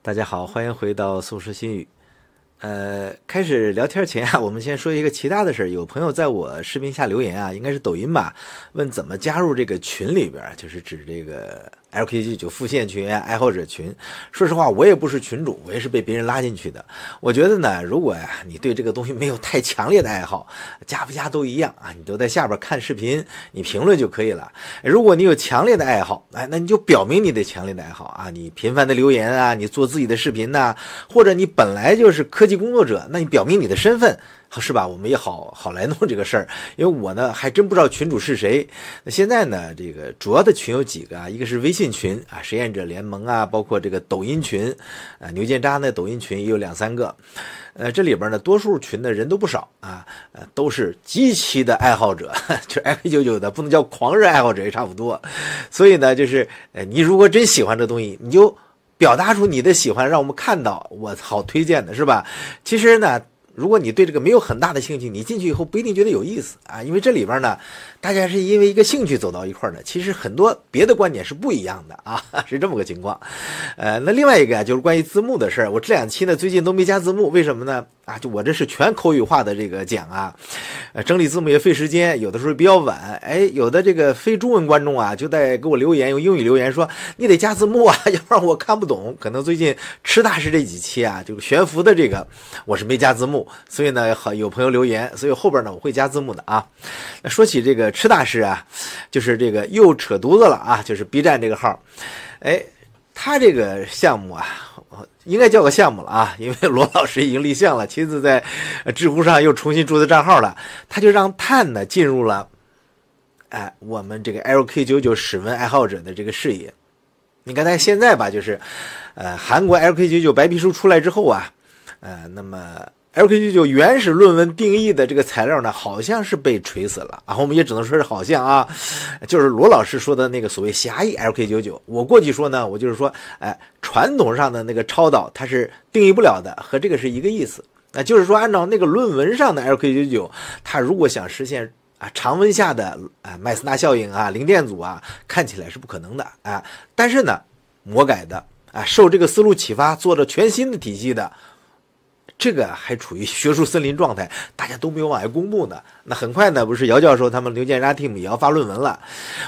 大家好，欢迎回到宋说新语。开始聊天前啊，我们先说一个其他的事儿。有朋友在我视频下留言啊，应该是抖音吧，问怎么加入这个群里边，就是指这个 LK99 复线群啊、爱好者群。说实话，我也不是群主，我也是被别人拉进去的。我觉得呢，如果呀你对这个东西没有太强烈的爱好，加不加都一样啊，你都在下边看视频，你评论就可以了。如果你有强烈的爱好，那你就表明你的强烈的爱好啊，你频繁的留言啊，你做自己的视频呐，或者你本来就是科技工作者，那你表明你的身份，是吧？我们也好来弄这个事儿。因为我呢还真不知道群主是谁。那现在呢，这个主要的群有几个啊，一个是微信群啊，实验者联盟啊，包括这个抖音群啊，牛建渣呢抖音群也有2-3个。这里边呢，多数群的人都不少啊，都是极其的爱好者，就是 LK99 的，不能叫狂热爱好者也差不多。所以呢，就是你如果真喜欢这东西，你就表达出你的喜欢，让我们看到，我好推荐的是吧？其实呢，如果你对这个没有很大的兴趣，你进去以后不一定觉得有意思啊，因为这里边呢，大家是因为一个兴趣走到一块儿的，其实很多别的观点是不一样的啊，是这么个情况。那另外一个就是关于字幕的事儿，我这2期呢最近都没加字幕，为什么呢？啊，就我这是全口语化的这个讲啊，整理字幕也费时间，有的时候比较晚，有的这个非中文观众啊就在给我留言，用英语留言说你得加字幕啊，要不然我看不懂。可能最近吃大师这几期啊，就是悬浮的这个我是没加字幕，所以呢有朋友留言，所以后边呢我会加字幕的啊。那说起这个吃大师啊，就是这个又扯犊子了啊，就是 B 站这个号，他这个项目啊，应该叫个项目了啊，因为罗老师已经立项了，亲自在知乎上又重新注册账号了。他就让碳呢进入了我们这个 LK99 史文爱好者的这个视野。你看他现在吧，就是韩国 LK99 白皮书出来之后啊，那么LK99 原始论文定义的这个材料呢，好像是被锤死了啊，我们也只能说是好像啊，就是罗老师说的那个所谓狭义 LK99。我过去说呢，我就是说，传统上的那个超导它是定义不了的，和这个是一个意思。就是说按照那个论文上的 LK99，它如果想实现常温下的麦斯纳效应啊、零电阻啊，看起来是不可能的啊。但是呢，魔改的受这个思路启发，做了全新的体系的。这个还处于学术森林状态，大家都没有往外公布呢。那很快呢，不是姚教授他们牛建渣 team 也要发论文了。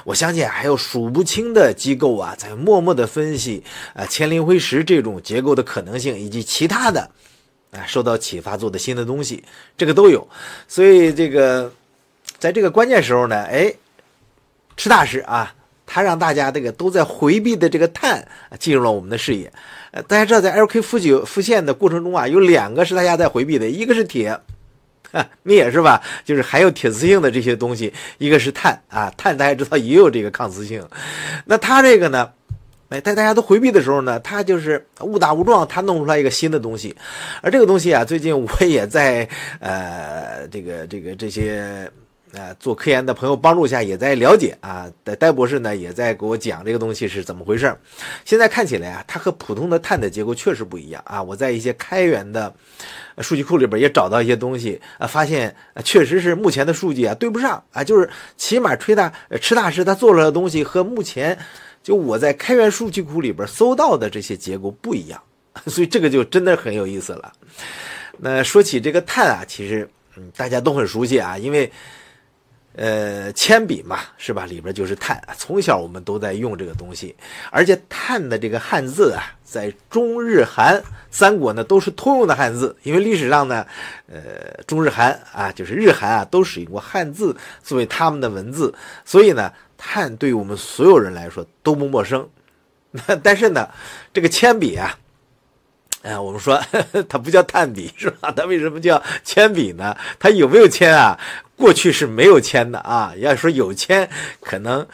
我相信还有数不清的机构啊，在默默的分析前灵灰石这种结构的可能性，以及其他的受到启发做的新的东西，这个都有。所以这个在这个关键时候呢，吃大师啊，他让大家这个都在回避的这个碳进入了我们的视野。大家知道在 LK 复线的过程中啊，有2个是大家在回避的，一个是铁镍是吧，就是还有铁磁性的这些东西，一个是碳啊，碳大家知道也有这个抗磁性。那他这个呢，在大家都回避的时候呢，他就是误打误撞，他弄出来一个新的东西。而这个东西啊，最近我也在这些做科研的朋友帮助下也在了解啊，戴博士呢也在给我讲这个东西是怎么回事。现在看起来啊，它和普通的碳的结构确实不一样啊。我在一些开源的数据库里边也找到一些东西发现确实是目前的数据对不上啊，就是起码吃大师他做出来的东西和目前就我在开源数据库里边搜到的这些结构不一样，所以这个就真的很有意思了。那说起这个碳啊，其实大家都很熟悉啊，因为铅笔嘛，是吧？里边就是碳，从小我们都在用这个东西，而且碳的这个汉字啊，在中日韩3国呢都是通用的汉字，因为历史上呢，中日韩就是日韩都使用过汉字作为他们的文字，所以呢，碳对于我们所有人来说都不陌生。但是呢，这个铅笔我们说它不叫碳笔是吧？它为什么叫铅笔呢？它有没有铅啊？过去是没有铅的啊。要说有铅，可能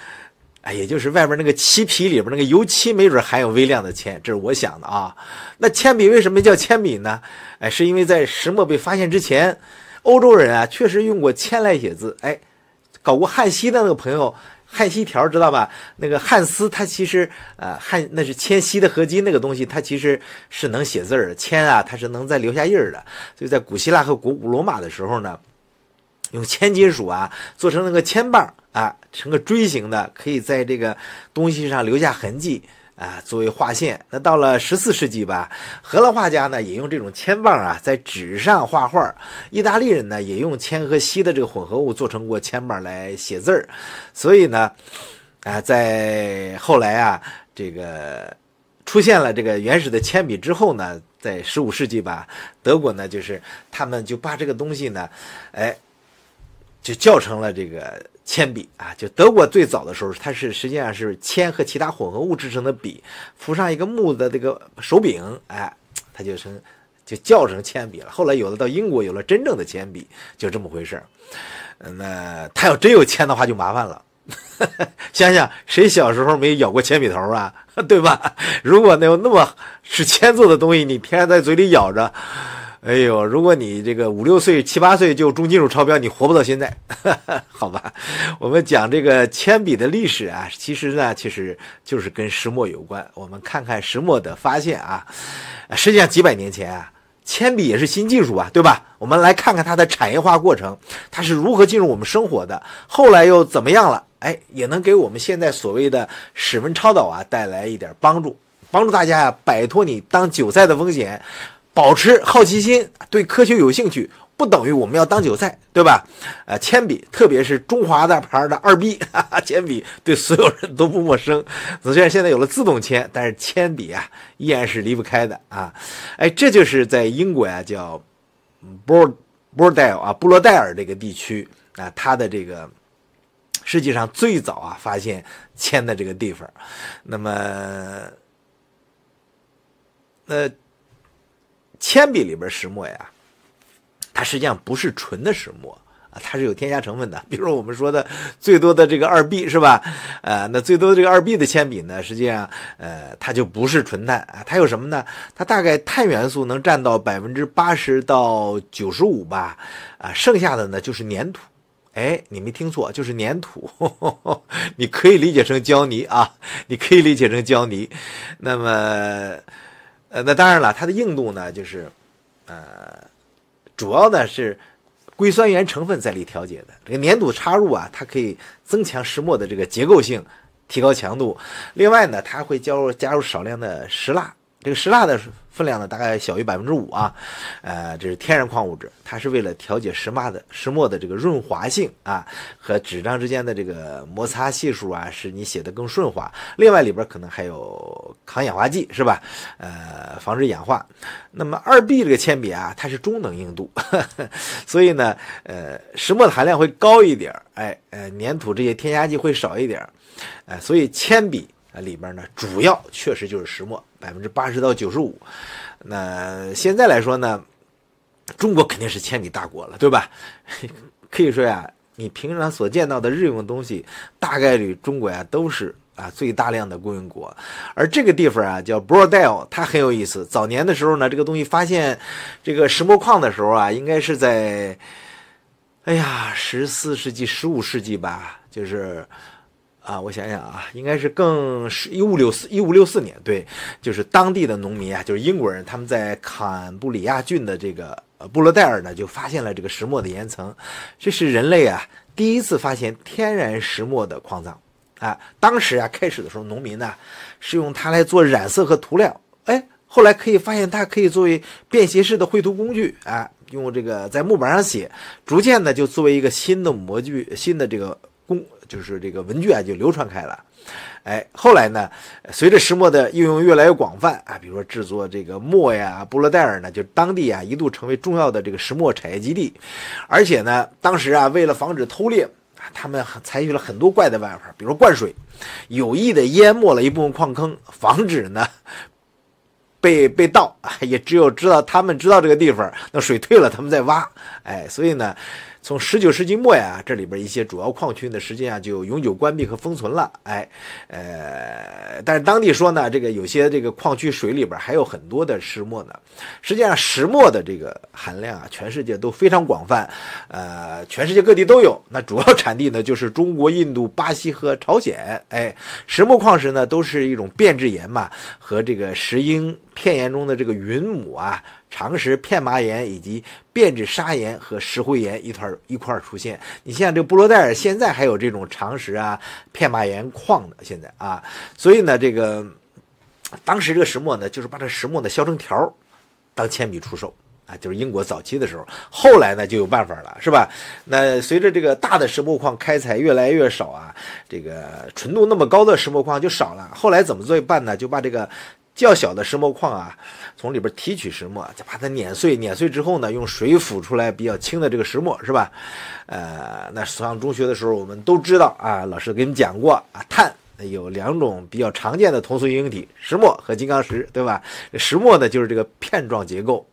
也就是外边那个漆皮里边那个油漆没准含有微量的铅，这是我想的啊。那铅笔为什么叫铅笔呢？是因为在石墨被发现之前，欧洲人确实用过铅来写字。搞过汉锡的那个朋友，汉锡条知道吧？那个汉丝它其实那是铅锡的合金，那个东西它其实是能写字的，铅它是能再留下印儿的。所以在古希腊和古罗马的时候呢，用铅金属做成那个铅棒成个锥形的，可以在这个东西上留下痕迹。作为画线。那到了14世纪吧，荷兰画家呢也用这种铅棒啊在纸上画画，意大利人呢也用铅和锡的这个混合物做成过铅棒来写字儿。所以呢在后来啊这个出现了这个原始的铅笔之后呢，在15世纪吧，德国呢就是他们就把这个东西呢就叫成了这个铅笔啊。就德国最早的时候，它是实际上是铅和其他混合物制成的笔，附上一个木的这个手柄，它就叫成铅笔了。后来有了到英国有了真正的铅笔，就这么回事。那他要真有铅的话就麻烦了。想想谁小时候没咬过铅笔头啊，对吧？如果那么是铅做的东西，你天天在嘴里咬着，哎呦，如果你这个5、6岁、7、8岁就重金属超标，你活不到现在。好吧，我们讲这个铅笔的历史啊，其实就是跟石墨有关。我们看看石墨的发现啊，实际上几百年前啊，铅笔也是新技术啊，对吧？我们来看看它的产业化过程，它是如何进入我们生活的，后来又怎么样了？也能给我们现在所谓的史文超导啊带来一点帮助大家呀摆脱你当韭菜的风险，保持好奇心，对科学有兴趣，不等于我们要当韭菜，对吧？铅笔，特别是中华的牌的2B 铅笔，对所有人都不陌生。虽然现在有了自动铅，但是铅笔啊依然是离不开的啊。这就是在英国啊叫波罗代尔这个地区啊，它的这个实际上最早啊发现铅的这个地方。那么铅笔里边石墨呀，它实际上不是纯的石墨啊，它是有添加成分的。比如我们说的最多的这个2B 是吧？那最多的这个2B 的铅笔呢，实际上它就不是纯碳啊，它有什么呢？它大概碳元素能占到80%到95%吧，剩下的呢就是粘土。你没听错，就是粘土。你可以理解成胶泥啊，那么那当然了，它的硬度呢就是主要呢是硅酸盐成分在里调节的。这个粘土插入啊，它可以增强石墨的这个结构性，提高强度。另外呢，它会加入少量的石蜡，这个石蜡的分量呢大概小于5%啊，这是天然矿物质，它是为了调节石墨的这个润滑性啊，和纸张之间的这个摩擦系数啊，使你写得更顺滑。另外里边可能还有抗氧化剂，是吧？防止氧化。那么2B 这个铅笔啊，它是中等硬度，所以呢，石墨的含量会高一点，粘土这些添加剂会少一点，所以铅笔里边呢，主要确实就是石墨，80%到95%。那现在来说呢，中国肯定是铅笔大国了，对吧？可以说呀，你平常所见到的日用的东西，大概率中国呀都是最大量的供应国。而这个地方啊叫 Bordeaux， 它很有意思。早年的时候呢，这个东西发现这个石墨矿的时候啊，应该是在14世纪、15世纪吧，就是我想想啊，应该是更1564年，对，就是当地的农民啊，就是英国人，他们在坎布里亚郡的这个布罗代尔呢，就发现了这个石墨的岩层，这是人类啊第一次发现天然石墨的矿藏啊。当时啊，开始的时候，农民呢是用它来做染色和涂料，后来可以发现它可以作为便携式的绘图工具啊，用这个在木板上写，逐渐的就作为一个新的模具，新的这个就是这个文具啊，就流传开了。后来呢，随着石墨的应用越来越广泛啊，比如说制作这个墨呀，布罗代尔呢，就当地啊一度成为重要的这个石墨产业基地。而且呢，当时啊，为了防止偷猎，他们采取了很多怪的办法，比如灌水，有意的淹没了一部分矿坑，防止呢被盗。也只有他们知道这个地方，那水退了，他们再挖。所以呢，从19世纪末呀，这里边一些主要矿区呢，实际上就永久关闭和封存了。但是当地说呢，这个有些这个矿区水里边还有很多的石墨呢。实际上，石墨的这个含量啊，全世界都非常广泛，全世界各地都有。那主要产地呢，就是中国、印度、巴西和朝鲜。石墨矿石呢，都是一种变质岩嘛，和这个石英片岩中的这个云母啊、长石片麻岩以及变质砂岩和石灰岩一块出现。你像这个布罗代尔现在还有这种长石啊、片麻岩矿的，现在啊，所以呢，这个当时这个石墨呢，就是把这石墨呢削成条当铅笔出售啊，就是英国早期的时候。后来呢就有办法了，是吧？那随着这个大的石墨矿开采越来越少啊，这个纯度那么高的石墨矿就少了。后来怎么做办呢？就把这个较小的石墨矿啊，从里边提取石墨，再把它碾碎，碾碎之后呢，用水抚出来比较轻的这个石墨，是吧？那上中学的时候我们都知道啊，老师给你们讲过啊，碳有2种比较常见的同素硬体，石墨和金刚石，对吧？石墨呢就是这个片状结构，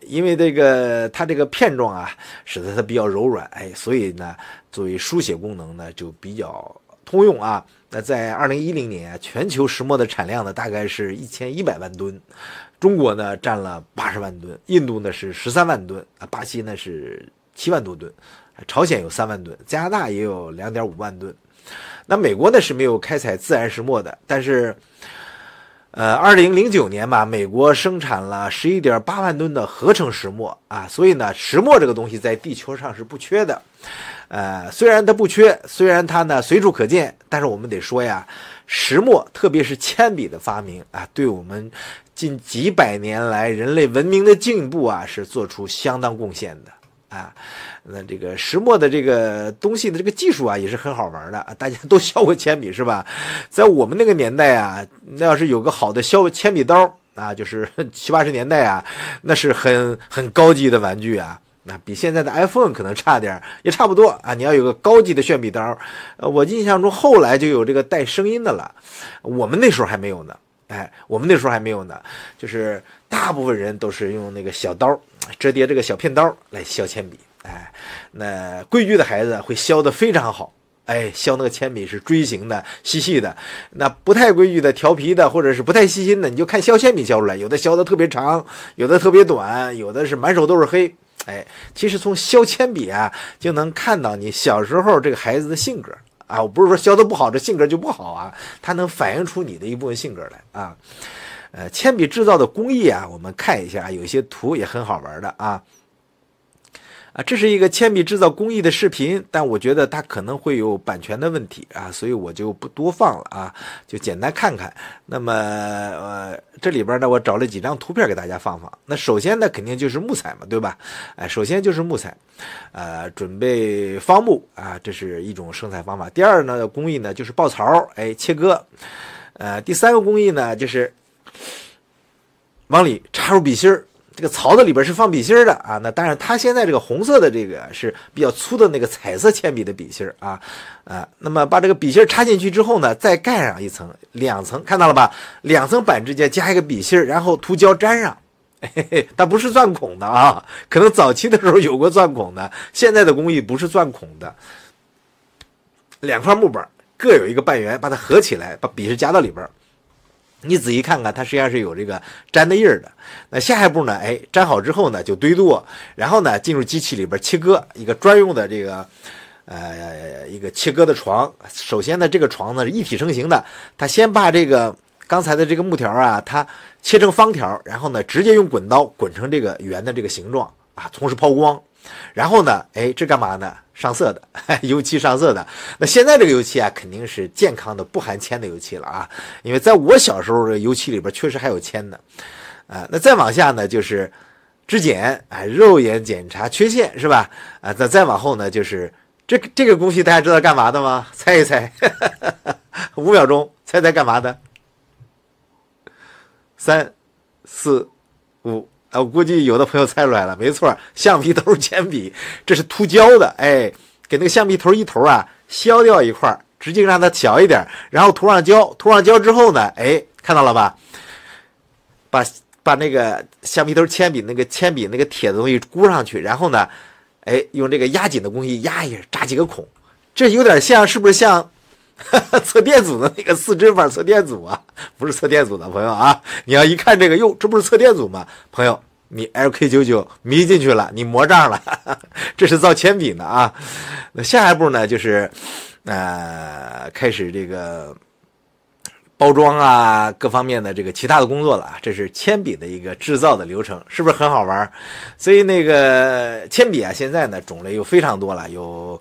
因为它这个片状啊，使得它比较柔软，所以呢，作为书写功能呢就比较通用啊。那在2010年，全球石墨的产量呢大概是1100万吨，中国呢占了80万吨，印度呢是13万吨啊，巴西呢是7万多吨，朝鲜有3万吨，加拿大也有2.5万吨。那美国呢是没有开采自然石墨的，但是2009年吧，美国生产了11.8万吨的合成石墨啊，所以呢，石墨这个东西在地球上是不缺的。虽然它不缺，虽然它呢随处可见，但是我们得说呀，石墨特别是铅笔的发明啊，对我们近几百年来人类文明的进步啊，是做出相当贡献的。那这个石墨的这个东西的这个技术啊，也是很好玩的。大家都削过铅笔是吧？在我们那个年代啊，那要是有个好的削铅笔刀啊，就是70、80年代啊，那是很高级的玩具啊。那比现在的 iPhone 可能差点，也差不多啊。你要有个高级的炫笔刀，我印象中后来就有这个带声音的了，我们那时候还没有呢。就是大部分人都是用那个小刀，折叠这个小片刀来削铅笔。那规矩的孩子会削得非常好，削那个铅笔是锥形的、细细的。那不太规矩的、调皮的，或者是不太细心的，你就看削铅笔削出来，有的削得特别长，有的特别短，有的是满手都是黑。其实从削铅笔啊，就能看到你小时候这个孩子的性格啊。我不是说削得不好，这性格就不好啊，它能反映出你的一部分性格来啊。铅笔制造的工艺啊，我们看一下，有一些图也很好玩的啊。这是一个铅笔制造工艺的视频，但我觉得它可能会有版权的问题啊，所以我就不多放了啊，就简单看看。那么这里边呢，我找了几张图片给大家放放。那首先呢，肯定就是木材嘛，对吧？首先就是木材，准备方木啊，这是一种生产方法。第二呢，工艺呢就是爆槽，切割。第三个工艺呢就是往里插入笔芯儿。这个槽子里边是放笔芯的啊，那当然它现在这个红色的这个是比较粗的那个彩色铅笔的笔芯啊，那么把这个笔芯插进去之后呢，再盖上一层、2层，看到了吧？2层板之间加一个笔芯，然后涂胶粘上，它不是钻孔的啊，可能早期的时候有过钻孔的，现在的工艺不是钻孔的。2块木板各有一个半圆，把它合起来，把笔芯夹到里边。你仔细看看，它实际上是有这个粘的印儿的。那下一步呢？粘好之后呢，就堆垛，然后呢，进入机器里边切割，一个专用的这个一个切割的床。首先呢，这个床呢是一体成型的，它先把这个刚才的这个木条啊，它切成方条，然后呢，直接用滚刀滚成这个圆的这个形状啊，同时抛光。然后呢，这干嘛呢？上色的，油漆上色的。那现在这个油漆啊，肯定是健康的不含铅的油漆了啊，因为在我小时候的油漆里边确实还有铅的。那再往下呢，就是质检，肉眼检查缺陷是吧？那再往后呢，就是这个东西大家知道干嘛的吗？猜一猜，5秒钟，猜干嘛的？3、4、5。我估计有的朋友猜出来了，没错，橡皮头铅笔，这是涂胶的，给那个橡皮头一头啊削掉一块，直径让它小一点，然后涂上胶，涂上胶之后呢，看到了吧？把那个橡皮头铅笔那个铅笔那个铁的东西箍上去，然后呢，用这个压紧的工艺压一下，扎几个孔，这有点像，是不是像测电阻的那个4针法测电阻啊？不是测电阻的朋友啊，你要一看这个，哟，这不是测电阻吗？朋友，你 LK99 迷进去了，你魔障了，这是造铅笔的啊。那下一步呢，就是开始这个包装啊，各方面的这个其他的工作了啊。这是铅笔的一个制造的流程，是不是很好玩？所以那个铅笔啊，现在呢种类又非常多了，有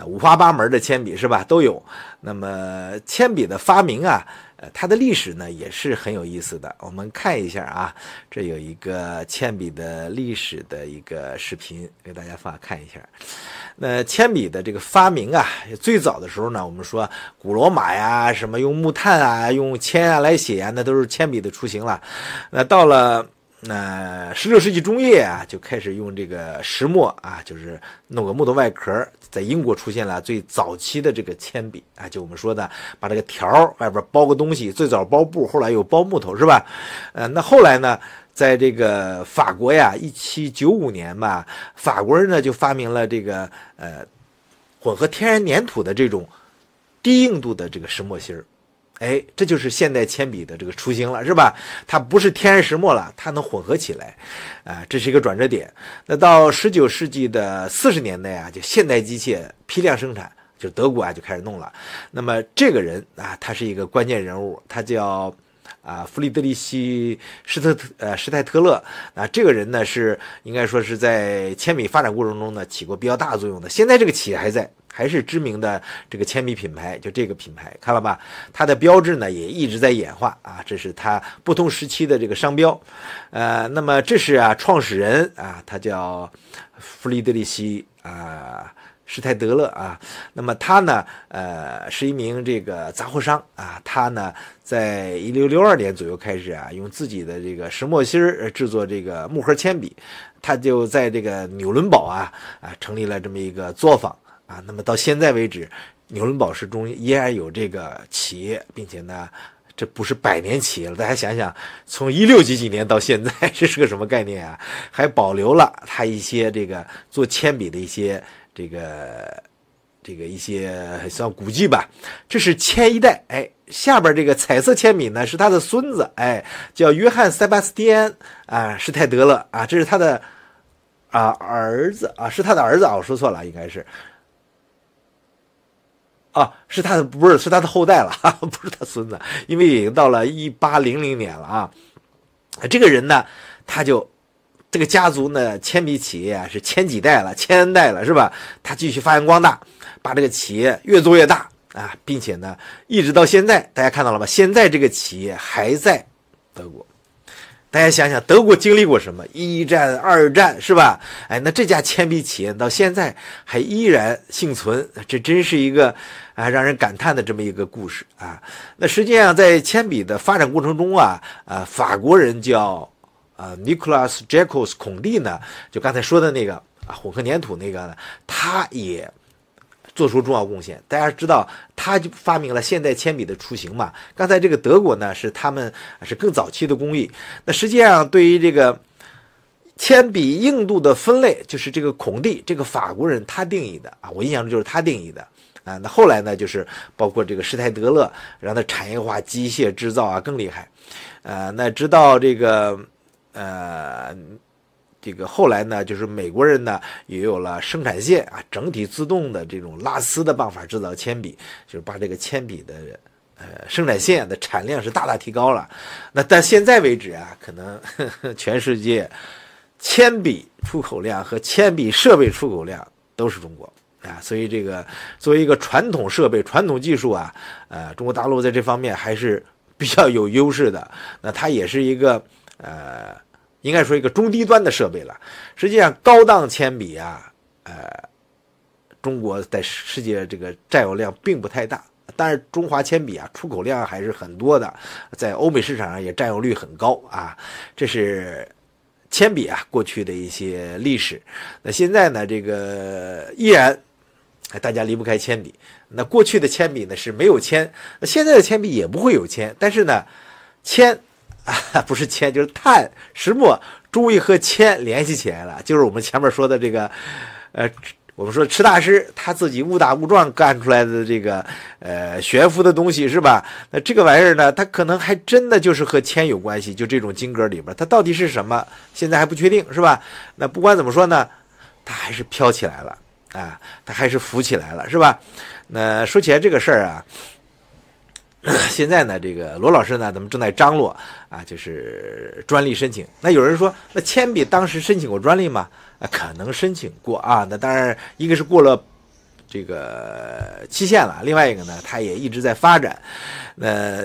五花八门的铅笔是吧？都有。那么铅笔的发明啊，它的历史呢也是很有意思的。我们看一下啊，这有一个铅笔的历史的一个视频，给大家看一下。那铅笔的这个发明啊，最早的时候呢，我们说古罗马呀，什么用木炭啊，用铅啊来写啊，那都是铅笔的雏形了。那到了16世纪中叶啊，就开始用这个石墨啊，就是弄个木头外壳，在英国出现了最早期的这个铅笔啊，就我们说的把这个条外边包个东西，最早包布，后来又包木头，是吧？那后来呢，在这个法国呀，1795年吧，法国人呢就发明了这个混合天然粘土的这种低硬度的这个石墨芯儿。这就是现代铅笔的这个雏形了，是吧？它不是天然石墨了，它能混合起来，这是一个转折点。那到19世纪的40年代啊，就现代机械批量生产，就德国啊就开始弄了。那么这个人啊，他是一个关键人物，他叫弗里德里希施泰特勒啊。这个人呢是应该说是在铅笔发展过程中呢起过比较大的作用的。现在这个企业还在。还是知名的这个铅笔品牌，就这个品牌，看了吧？它的标志呢也一直在演化啊，这是它不同时期的这个商标。那么这是创始人啊，他叫弗里德里希施泰德勒啊。那么他呢，是一名这个杂货商啊。他呢，在1662年左右开始用自己的这个石墨芯制作这个木盒铅笔。他就在这个纽伦堡成立了这么一个作坊。那么到现在为止，纽伦堡市中依然有这个企业，并且呢，这不是100年企业了。大家想想，从16几年到现在，这是个什么概念啊？还保留了它一些这个做铅笔的一些这个一些算古迹吧。这是铅一代，下边这个彩色铅笔呢是他的孙子，叫约翰塞巴斯蒂安施泰德勒这是他的儿子是他的儿子我说错了，应该是。是他的，不是，是他的后代了，不是他孙子，因为已经到了1800年了这个人呢，他就这个家族呢，铅笔企业是千几代了，千代了，是吧？他继续发扬光大，把这个企业越做越大并且呢，一直到现在，大家看到了吧？现在这个企业还在德国。大家想想，德国经历过什么？1战、2战，是吧？那这家铅笔企业到现在还依然幸存，这真是一个让人感叹的这么一个故事那实际上在铅笔的发展过程中法国人叫Nicolas Jacques 孔蒂呢，就刚才说的那个混合粘土那个呢，他也做出重要贡献。大家知道他就发明了现代铅笔的雏形嘛。刚才这个德国呢是他们是更早期的工艺。那实际上对于这个铅笔硬度的分类，就是这个孔蒂这个法国人他定义的我印象中就是他定义的那后来呢就是包括这个施泰德勒让它产业化机械制造更厉害那直到这个后来呢，就是美国人呢也有了生产线整体自动的这种拉丝的办法制造铅笔，就是把这个铅笔的生产线的产量是大大提高了。那但现在为止可能全世界铅笔出口量和铅笔设备出口量都是中国所以这个作为一个传统设备、传统技术中国大陆在这方面还是比较有优势的。那它也是一个应该说一个中低端的设备了。实际上高档铅笔中国在世界这个占有量并不太大，但是中华铅笔出口量还是很多的，在欧美市场上也占有率很高这是铅笔过去的一些历史。那现在呢，这个依然大家离不开铅笔。那过去的铅笔呢是没有铅，现在的铅笔也不会有铅，但是呢铅不是铅就是碳石墨终于和铅联系起来了，就是我们前面说的这个我们说池大师他自己误打误撞干出来的这个悬浮的东西，是吧？那这个玩意儿呢，它可能还真的就是和铅有关系，就这种晶格里边它到底是什么现在还不确定，是吧？那不管怎么说呢，它还是飘起来了它还是浮起来了，是吧？那说起来这个事儿现在呢，这个罗老师呢，咱们正在张罗就是专利申请。那有人说，那铅笔当时申请过专利吗？可能申请过那当然，一个是过了这个期限了，另外一个呢，它也一直在发展。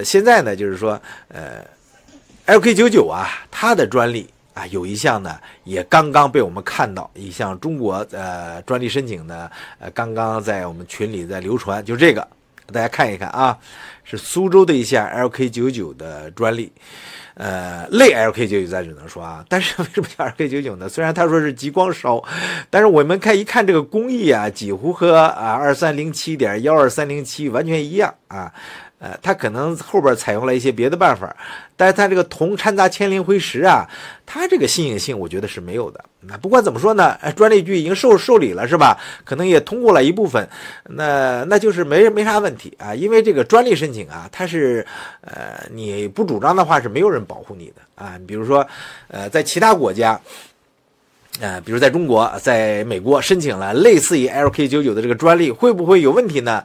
现在呢，就是说LK99啊，它的专利啊，有一项呢也刚刚被我们看到，一项中国专利申请呢，刚刚在我们群里在流传，就这个，大家看一看啊，是苏州的一项 LK99的专利。类 LK99 咱只能说啊，但是为什么叫 LK99 呢？虽然他说是极光烧，但是我们一看这个工艺啊，几乎和2307.12307完全一样啊。它可能后边采用了一些别的办法，但是它这个铜掺杂铅磷灰石啊，它这个新颖性我觉得是没有的。那不管怎么说呢，专利局已经受理了是吧？可能也通过了一部分，那就是没啥问题啊，因为这个专利申请啊，它是你不主张的话是没有人保护你的啊。比如说在其他国家。比如在中国，在美国申请了类似于 LK99 的这个专利，会不会有问题呢？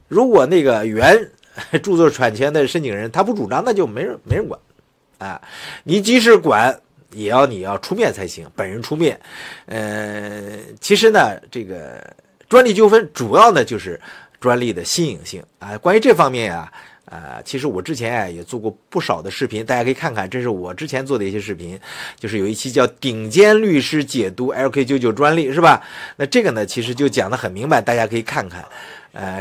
如果那个原著作产权的申请人他不主张，那就没人管啊。你即使管，你要出面才行，本人出面。其实呢，这个专利纠纷主要呢就是专利的新颖性啊。关于这方面啊。其实我之前也做过不少的视频，大家可以看看，这是我之前做的一些视频，就是有一期叫顶尖律师解读 LK99 专利是吧？那这个呢其实就讲得很明白，大家可以看看。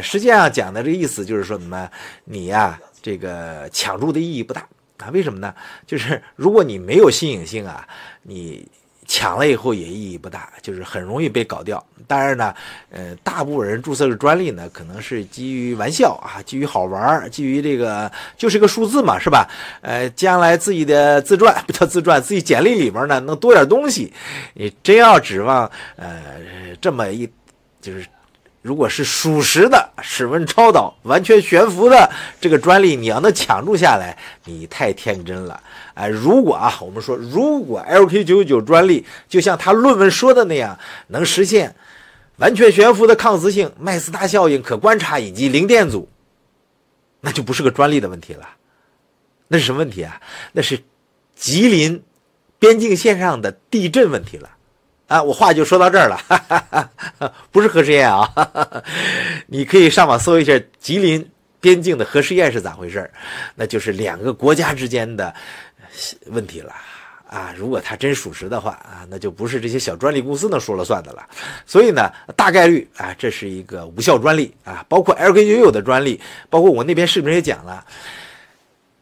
实际上讲的这个意思就是说什么，你呀这个抢注的意义不大啊。为什么呢？就是如果你没有新颖性啊，你抢了以后也意义不大，就是很容易被搞掉。当然呢，大部分人注册的专利呢，可能是基于玩笑啊，基于好玩，基于这个就是个数字嘛，是吧？将来自己的自传不叫自传，自己简历里面呢能多点东西。你真要指望这么就是如果是属实的史文超导完全悬浮的这个专利，你要能抢注下来，你太天真了。如果我们说如果 LK99 专利就像他论文说的那样，能实现完全悬浮的抗磁性、麦斯大效应可观察以及零电阻，那就不是个专利的问题了。那是什么问题啊？那是吉林边境线上的地震问题了。我话就说到这儿了，不是核试验啊，你可以上网搜一下吉林边境的核试验是咋回事，那就是两个国家之间的问题了啊。如果它真属实的话啊，那就不是这些小专利公司能说了算的了。所以呢，大概率啊，这是一个无效专利啊，包括 LK99 的专利，包括我那边视频也讲了。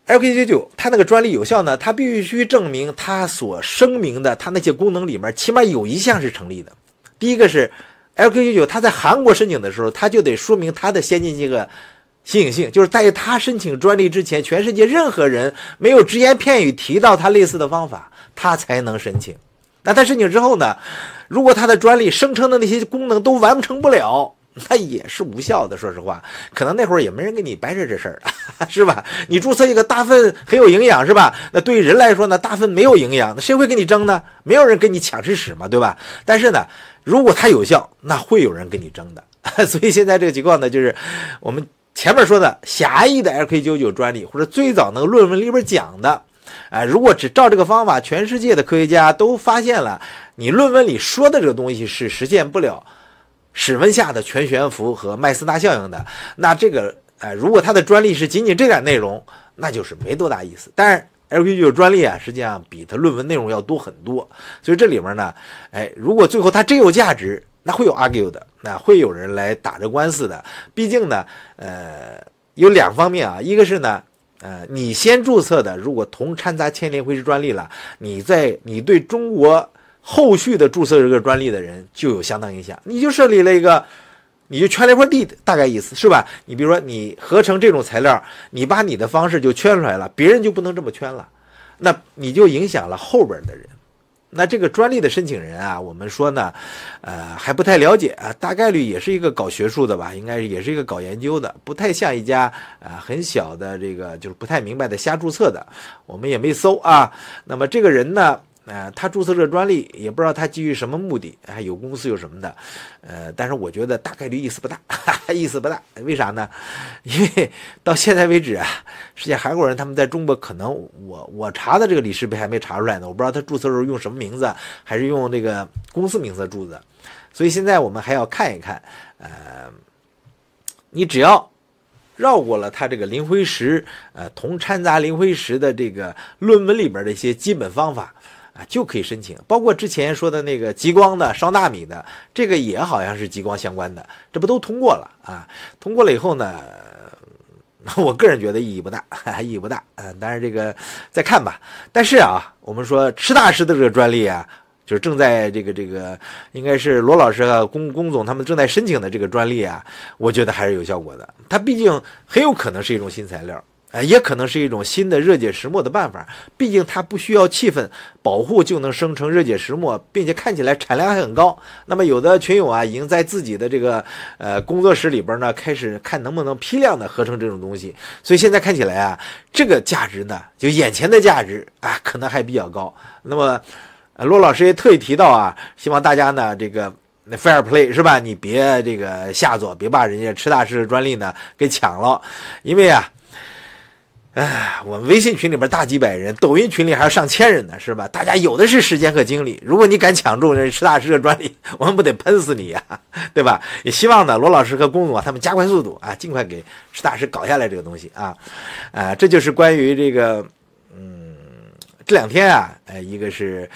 LK99 它那个专利有效呢，它必须证明它所声明的它那些功能里面起码有一项是成立的。第一个是 LK99 它在韩国申请的时候，它就得说明它的先进这个新颖性，就是在它申请专利之前，全世界任何人没有只言片语提到它类似的方法，它才能申请。那它申请之后呢，如果它的专利声称的那些功能都完成不了，那也是无效的。说实话，可能那会儿也没人跟你掰扯这事儿，是吧？你注册一个大粪很有营养，是吧？那对于人来说呢，大粪没有营养，那谁会跟你争呢？没有人跟你抢吃屎嘛，对吧？但是呢，如果它有效，那会有人跟你争的。所以现在这个情况呢，就是我们前面说的狭义的 LK99 专利，或者最早那个论文里边讲的，如果只照这个方法，全世界的科学家都发现了你论文里说的这个东西是实现不了室温下的全悬浮和麦斯大效应的，那这个如果它的专利是仅仅这点内容，那就是没多大意思。但是 LK99 专利啊，实际上比它论文内容要多很多，所以这里面呢，如果最后它真有价值，那会有 argue 的，那会有人来打着官司的。毕竟呢，有两方面啊，一个是呢，你先注册的，如果铜掺杂铅磷灰石专利了，你对中国后续的注册这个专利的人就有相当影响。你就设立了一个，你就圈了一块地，大概意思是吧？你比如说你合成这种材料，你把你的方式就圈出来了，别人就不能这么圈了，那你就影响了后边的人。那这个专利的申请人啊，我们说呢，还不太了解啊，大概率也是一个搞学术的吧，应该也是一个搞研究的，不太像一家很小的这个就是不太明白的瞎注册的，我们也没搜啊。那么这个人呢，他注册这个专利也不知道他基于什么目的，有公司有什么的，但是我觉得大概率意思不大，意思不大。为啥呢？因为到现在为止啊，世界韩国人他们在中国可能我查的这个李世培还没查出来呢，我不知道他注册的时候用什么名字，还是用这个公司名字注的。所以现在我们还要看一看，你只要绕过了它这个磷灰石，铜掺杂磷灰石的这个论文里边的一些基本方法啊，就可以申请。包括之前说的那个极光的、烧纳米的，这个也好像是极光相关的，这不都通过了啊？通过了以后呢，我个人觉得意义不大，意义不大。当然这个再看吧。但是啊，我们说池大师的这个专利啊，就是正在这个应该是罗老师和龚总他们正在申请的这个专利啊，我觉得还是有效果的。它毕竟很有可能是一种新材料，也可能是一种新的热解石墨的办法。毕竟它不需要气氛保护就能生成热解石墨，并且看起来产量还很高。那么有的群友啊，已经在自己的这个工作室里边呢，开始看能不能批量的合成这种东西。所以现在看起来啊，这个价值呢，就眼前的价值啊，可能还比较高。那么罗老师也特意提到啊，希望大家呢这个fair play 是吧？你别这个下作，别把人家池大师的专利呢给抢了，因为啊，我们微信群里边大几百人，抖音群里还有上千人呢，是吧？大家有的是时间和精力，如果你敢抢中人池大师的专利，我们不得喷死你呀，对吧？也希望呢罗老师和龚总啊他们加快速度啊，尽快给池大师搞下来这个东西啊，这就是关于这个这两天啊，一个是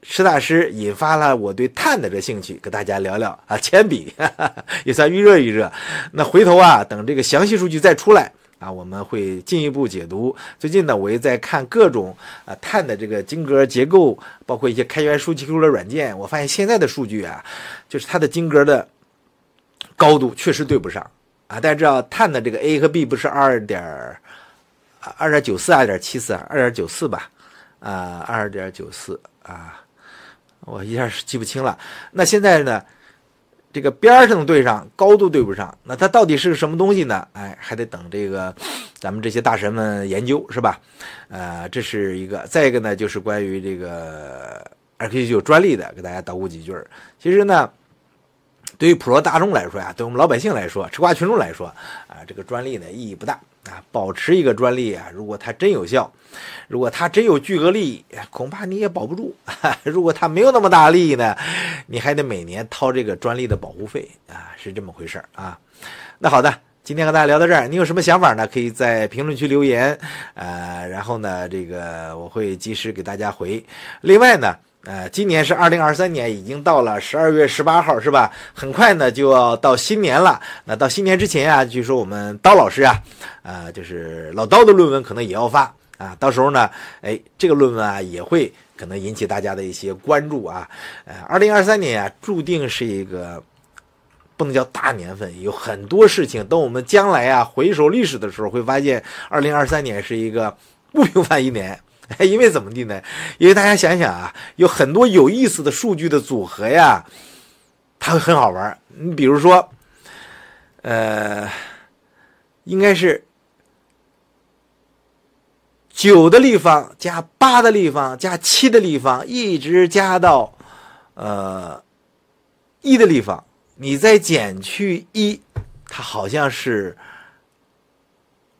池大师引发了我对碳的这兴趣，跟大家聊聊啊，铅笔也算预热预热。那回头啊，等这个详细数据再出来啊，我们会进一步解读。最近呢，我也在看各种碳的这个晶格结构，包括一些开源数据库的软件。我发现现在的数据啊，就是它的晶格的高度确实对不上啊。大家知道碳的这个 A 和 B 不是2.94、2.74、2.94吧，2.94啊，我一下是记不清了。那现在呢，这个边上对上，高度对不上，那它到底是个什么东西呢？还得等这个咱们这些大神们研究，是吧？这是一个。再一个呢，就是关于这个2Q99专利的，给大家捣鼓几句。其实呢，对于普罗大众来说呀，对我们老百姓来说，吃瓜群众来说这个专利呢意义不大啊。保持一个专利啊，如果它真有效，如果它真有巨额利益，恐怕你也保不住。如果它没有那么大利益呢，你还得每年掏这个专利的保护费啊，是这么回事啊。那好的，今天和大家聊到这儿，你有什么想法呢？可以在评论区留言，然后呢，这个我会及时给大家回。另外呢，今年是2023年，已经到了12月18号，是吧？很快呢就要到新年了。那到新年之前啊，据说我们刀老师啊，就是老刀的论文可能也要发啊。到时候呢，这个论文啊也会可能引起大家的一些关注啊。2023年啊，注定是一个不能叫大年份，有很多事情。等我们将来啊回首历史的时候，会发现2023年是一个不平凡一年。因为怎么地呢？因为大家想想啊，有很多有意思的数据的组合呀，它会很好玩。你比如说，应该是9的立方加8的立方加7的立方，一直加到1的立方，你再减去1，它好像是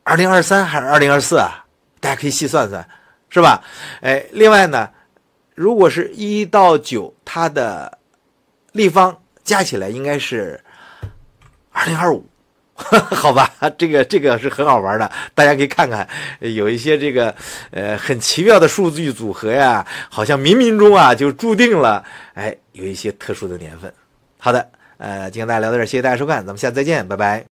2023还是2024啊？大家可以细算算。是吧？另外呢，如果是1到9，它的立方加起来应该是2025，好吧？这个是很好玩的，大家可以看看，有一些这个很奇妙的数据组合呀，好像冥冥中啊就注定了有一些特殊的年份。好的，今天大家聊到这儿，谢谢大家收看，咱们下次再见，拜拜。